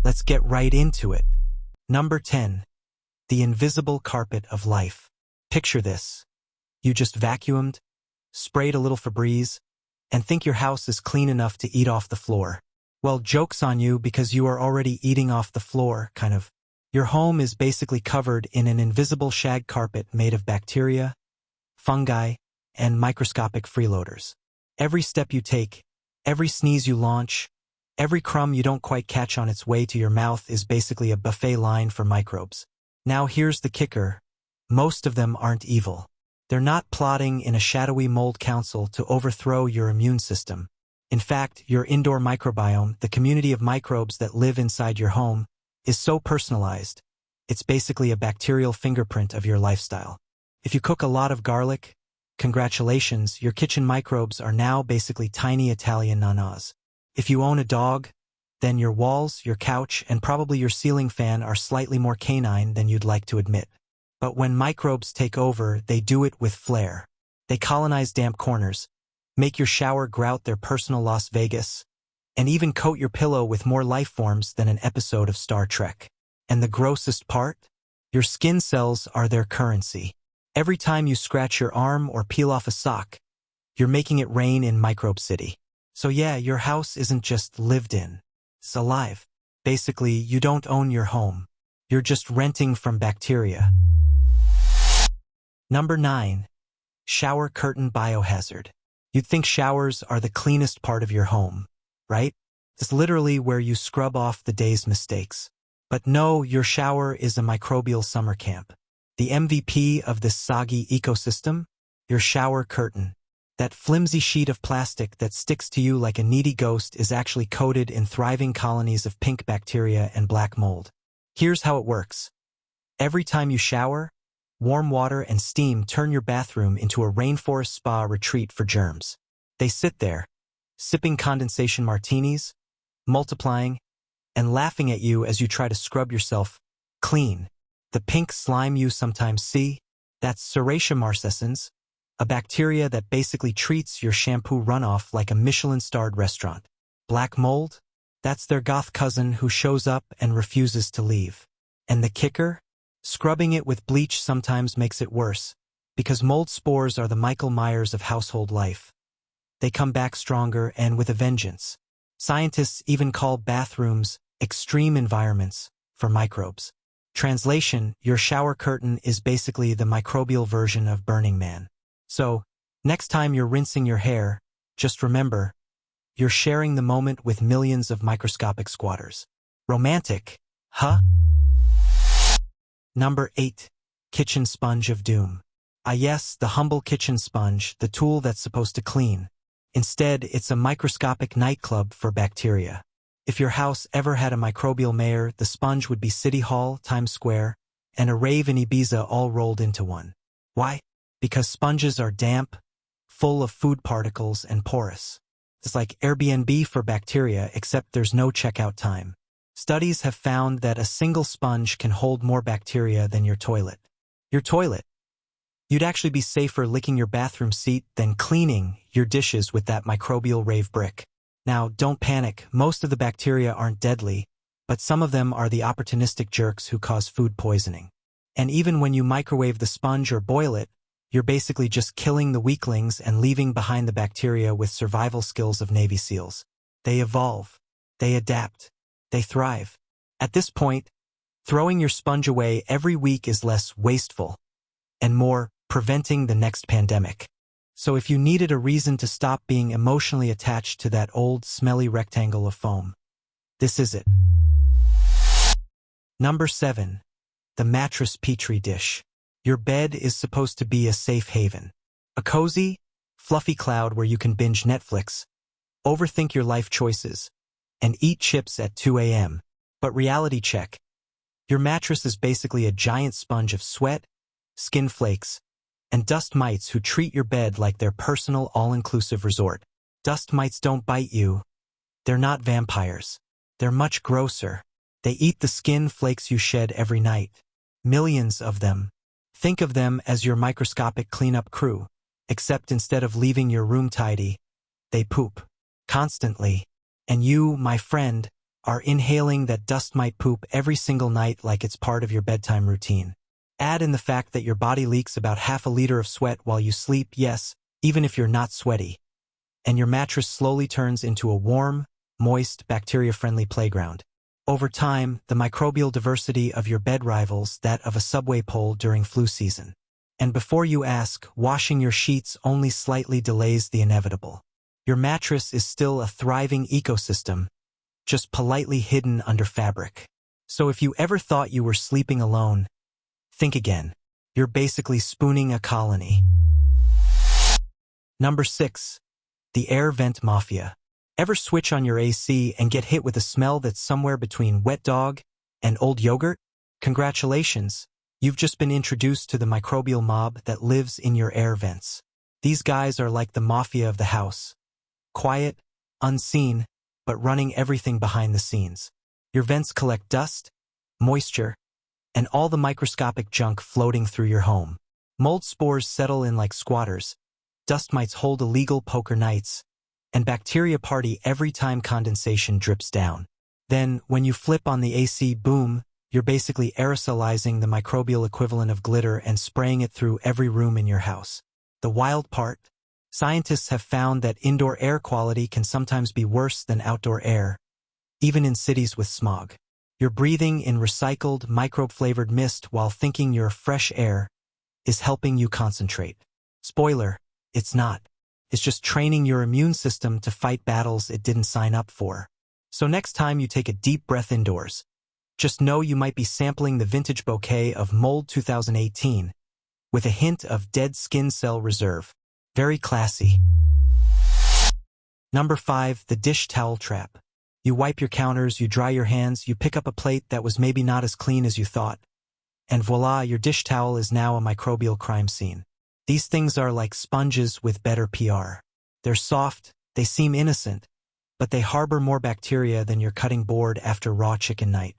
Let's get right into it. Number 10. The invisible carpet of life. Picture this. You just vacuumed, sprayed a little Febreze, and think your house is clean enough to eat off the floor. Well, joke's on you because you are already eating off the floor, kind of. Your home is basically covered in an invisible shag carpet made of bacteria, fungi, and microscopic freeloaders. Every step you take, every sneeze you launch, every crumb you don't quite catch on its way to your mouth is basically a buffet line for microbes. Now here's the kicker. Most of them aren't evil. They're not plotting in a shadowy mold council to overthrow your immune system. In fact, your indoor microbiome, the community of microbes that live inside your home, is so personalized. It's basically a bacterial fingerprint of your lifestyle. If you cook a lot of garlic, congratulations, your kitchen microbes are now basically tiny Italian nanas. If you own a dog, then your walls, your couch, and probably your ceiling fan are slightly more canine than you'd like to admit. But when microbes take over, they do it with flair. They colonize damp corners, make your shower grout their personal Las Vegas, and even coat your pillow with more life forms than an episode of Star Trek. And the grossest part? Your skin cells are their currency. Every time you scratch your arm or peel off a sock, you're making it rain in Microbe City. So yeah, your house isn't just lived in. It's alive. Basically, you don't own your home. You're just renting from bacteria. Number 9. Shower curtain biohazard. You'd think showers are the cleanest part of your home, right? It's literally where you scrub off the day's mistakes. But no, your shower is a microbial summer camp. The MVP of this soggy ecosystem? Your shower curtain. That flimsy sheet of plastic that sticks to you like a needy ghost is actually coated in thriving colonies of pink bacteria and black mold. Here's how it works. Every time you shower, warm water and steam turn your bathroom into a rainforest spa retreat for germs. They sit there, sipping condensation martinis, multiplying, and laughing at you as you try to scrub yourself clean. The pink slime you sometimes see, that's Serratia marcescens, a bacteria that basically treats your shampoo runoff like a Michelin-starred restaurant. Black mold? That's their goth cousin who shows up and refuses to leave. And the kicker? Scrubbing it with bleach sometimes makes it worse, because mold spores are the Michael Myers of household life. They come back stronger and with a vengeance. Scientists even call bathrooms extreme environments for microbes. Translation, your shower curtain is basically the microbial version of Burning Man. So, next time you're rinsing your hair, just remember, you're sharing the moment with millions of microscopic squatters. Romantic, huh? Number 8. Kitchen sponge of doom. Ah yes, the humble kitchen sponge, the tool that's supposed to clean. Instead, it's a microscopic nightclub for bacteria. If your house ever had a microbial mayor, the sponge would be City Hall, Times Square, and a rave in Ibiza all rolled into one. Why? Because sponges are damp, full of food particles, and porous. It's like Airbnb for bacteria, except there's no checkout time. Studies have found that a single sponge can hold more bacteria than your toilet. Your toilet. You'd actually be safer licking your bathroom seat than cleaning your dishes with that microbial rave brick. Now, don't panic. Most of the bacteria aren't deadly, but some of them are the opportunistic jerks who cause food poisoning. And even when you microwave the sponge or boil it, you're basically just killing the weaklings and leaving behind the bacteria with survival skills of Navy SEALs. They evolve. They adapt. They thrive. At this point, throwing your sponge away every week is less wasteful and more preventing the next pandemic. So if you needed a reason to stop being emotionally attached to that old, smelly rectangle of foam, this is it. Number 7. The Mattress Petri dish. Your bed is supposed to be a safe haven. A cozy, fluffy cloud where you can binge Netflix, overthink your life choices, and eat chips at 2 a.m. But reality check. Your mattress is basically a giant sponge of sweat, skin flakes, and dust mites who treat your bed like their personal all-inclusive resort. Dust mites don't bite you. They're not vampires. They're much grosser. They eat the skin flakes you shed every night. Millions of them. Think of them as your microscopic cleanup crew, except instead of leaving your room tidy, they poop. Constantly. And you, my friend, are inhaling that dust mite poop every single night like it's part of your bedtime routine. Add in the fact that your body leaks about half a liter of sweat while you sleep, yes, even if you're not sweaty. And your mattress slowly turns into a warm, moist, bacteria-friendly playground. Over time, the microbial diversity of your bed rivals that of a subway pole during flu season. And before you ask, washing your sheets only slightly delays the inevitable. Your mattress is still a thriving ecosystem, just politely hidden under fabric. So if you ever thought you were sleeping alone, think again. You're basically spooning a colony. Number 6. The Air Vent Mafia. Ever switch on your AC and get hit with a smell that's somewhere between wet dog and old yogurt? Congratulations, you've just been introduced to the microbial mob that lives in your air vents. These guys are like the mafia of the house. Quiet, unseen, but running everything behind the scenes. Your vents collect dust, moisture, and all the microscopic junk floating through your home. Mold spores settle in like squatters, dust mites hold illegal poker nights, and bacteria party every time condensation drips down. Then, when you flip on the AC, boom, you're basically aerosolizing the microbial equivalent of glitter and spraying it through every room in your house. The wild part? Scientists have found that indoor air quality can sometimes be worse than outdoor air, even in cities with smog. You're breathing in recycled, microbe-flavored mist while thinking your fresh air is helping you concentrate. Spoiler, it's not. It's just training your immune system to fight battles it didn't sign up for. So next time you take a deep breath indoors, just know you might be sampling the vintage bouquet of Mold 2018 with a hint of dead skin cell reserve. Very classy. Number 5. The dish towel trap. You wipe your counters, you dry your hands, you pick up a plate that was maybe not as clean as you thought, and voila, your dish towel is now a microbial crime scene. These things are like sponges with better PR. They're soft, they seem innocent, but they harbor more bacteria than your cutting board after raw chicken night.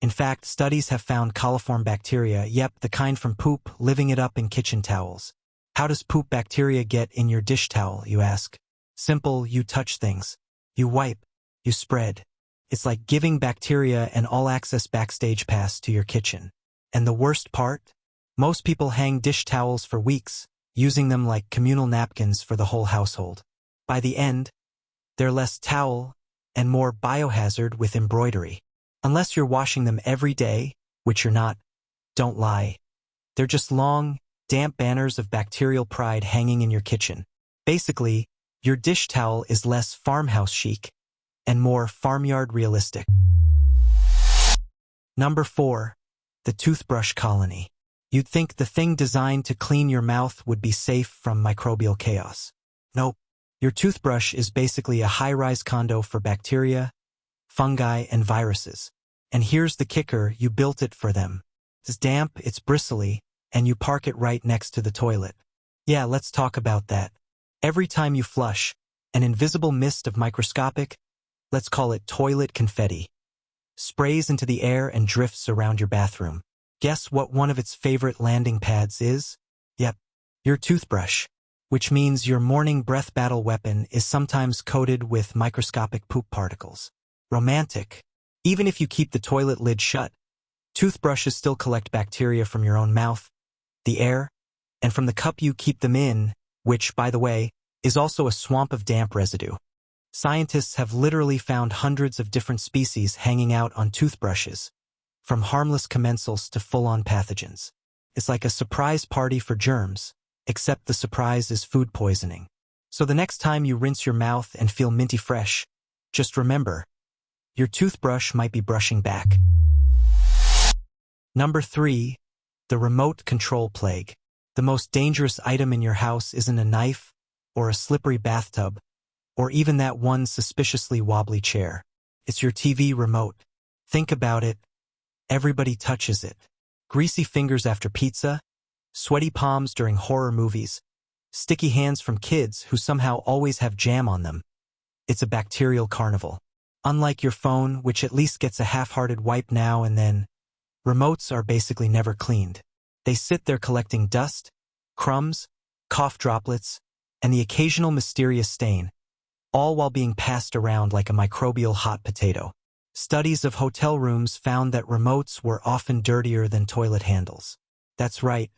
In fact, studies have found coliform bacteria, yep, the kind from poop, living it up in kitchen towels. How does poop bacteria get in your dish towel, you ask? Simple, you touch things. You wipe. You spread. It's like giving bacteria an all-access backstage pass to your kitchen. And the worst part? Most people hang dish towels for weeks, using them like communal napkins for the whole household. By the end, they're less towel and more biohazard with embroidery. Unless you're washing them every day, which you're not, don't lie. They're just long, damp banners of bacterial pride hanging in your kitchen. Basically, your dish towel is less farmhouse chic and more farmyard realistic. Number 4. The Toothbrush Colony. You'd think the thing designed to clean your mouth would be safe from microbial chaos. Nope. Your toothbrush is basically a high-rise condo for bacteria, fungi, and viruses. And here's the kicker, you built it for them. It's damp, it's bristly, and you park it right next to the toilet. Yeah, let's talk about that. Every time you flush, an invisible mist of microscopic, let's call it toilet confetti, sprays into the air and drifts around your bathroom. Guess what one of its favorite landing pads is? Yep, your toothbrush, which means your morning breath battle weapon is sometimes coated with microscopic poop particles. Romantic. Even if you keep the toilet lid shut, toothbrushes still collect bacteria from your own mouth, the air, and from the cup you keep them in, which, by the way, is also a swamp of damp residue. Scientists have literally found hundreds of different species hanging out on toothbrushes, from harmless commensals to full-on pathogens. It's like a surprise party for germs, except the surprise is food poisoning. So the next time you rinse your mouth and feel minty fresh, just remember, your toothbrush might be brushing back. Number 3. The remote control plague. The most dangerous item in your house isn't a knife, or a slippery bathtub, or even that one suspiciously wobbly chair. It's your TV remote. Think about it. Everybody touches it. Greasy fingers after pizza, sweaty palms during horror movies, sticky hands from kids who somehow always have jam on them. It's a bacterial carnival. Unlike your phone, which at least gets a half-hearted wipe now and then, remotes are basically never cleaned. They sit there collecting dust, crumbs, cough droplets, and the occasional mysterious stain, all while being passed around like a microbial hot potato. Studies of hotel rooms found that remotes were often dirtier than toilet handles. That's right.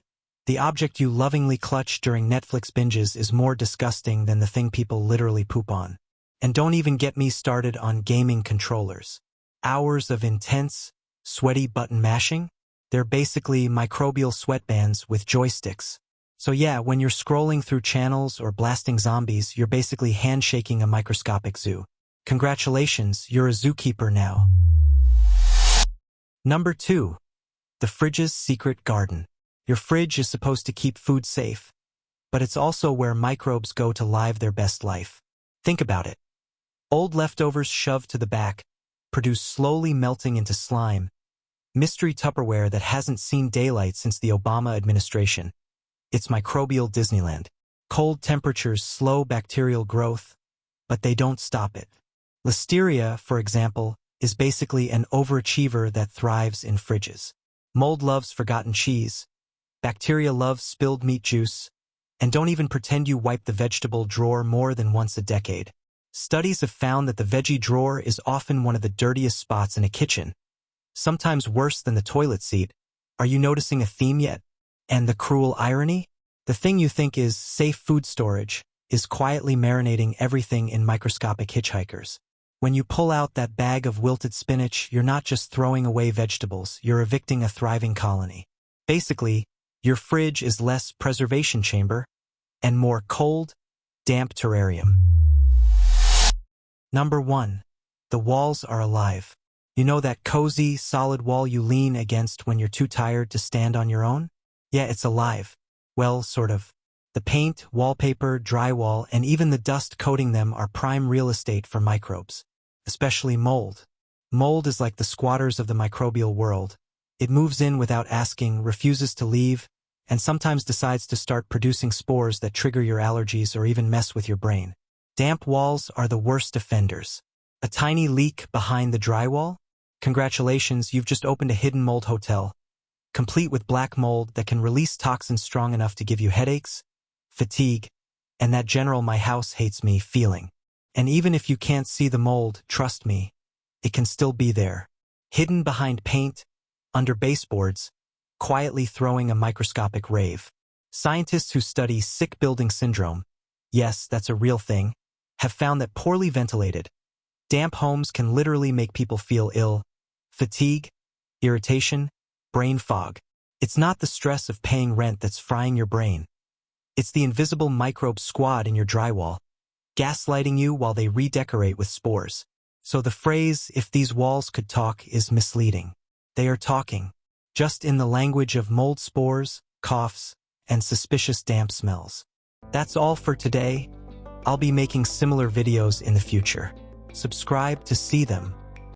The object you lovingly clutch during Netflix binges is more disgusting than the thing people literally poop on. And don't even get me started on gaming controllers. Hours of intense, sweaty button mashing? They're basically microbial sweatbands with joysticks. So yeah, when you're scrolling through channels or blasting zombies, you're basically handshaking a microscopic zoo. Congratulations, you're a zookeeper now. Number 2. The fridge's secret garden. Your fridge is supposed to keep food safe, but it's also where microbes go to live their best life. Think about it. Old leftovers shoved to the back, produce slowly melting into slime. Mystery Tupperware that hasn't seen daylight since the Obama administration. It's microbial Disneyland. Cold temperatures slow bacterial growth, but they don't stop it. Listeria, for example, is basically an overachiever that thrives in fridges. Mold loves forgotten cheese. Bacteria loves spilled meat juice. And don't even pretend you wipe the vegetable drawer more than once a decade. Studies have found that the veggie drawer is often one of the dirtiest spots in a kitchen. Sometimes worse than the toilet seat. Are you noticing a theme yet? And the cruel irony? The thing you think is safe food storage is quietly marinating everything in microscopic hitchhikers. When you pull out that bag of wilted spinach, you're not just throwing away vegetables, you're evicting a thriving colony. Basically, your fridge is less preservation chamber and more cold, damp terrarium. Number 1. The walls are alive. You know that cozy, solid wall you lean against when you're too tired to stand on your own? Yeah, it's alive. Well, sort of. The paint, wallpaper, drywall, and even the dust coating them are prime real estate for microbes, especially mold. Mold is like the squatters of the microbial world. It moves in without asking, refuses to leave, and sometimes decides to start producing spores that trigger your allergies or even mess with your brain. Damp walls are the worst offenders. A tiny leak behind the drywall? Congratulations, you've just opened a hidden mold hotel, complete with black mold that can release toxins strong enough to give you headaches, fatigue, and that general "my house hates me" feeling. And even if you can't see the mold, trust me, it can still be there, hidden behind paint, under baseboards, quietly throwing a microscopic rave. Scientists who study sick building syndrome, yes, that's a real thing, have found that poorly ventilated, damp homes can literally make people feel ill, fatigue, irritation, brain fog. It's not the stress of paying rent that's frying your brain. It's the invisible microbe squad in your drywall, gaslighting you while they redecorate with spores. So the phrase, "if these walls could talk," is misleading. They are talking, just in the language of mold spores, coughs, and suspicious damp smells. That's all for today. I'll be making similar videos in the future. Subscribe to see them.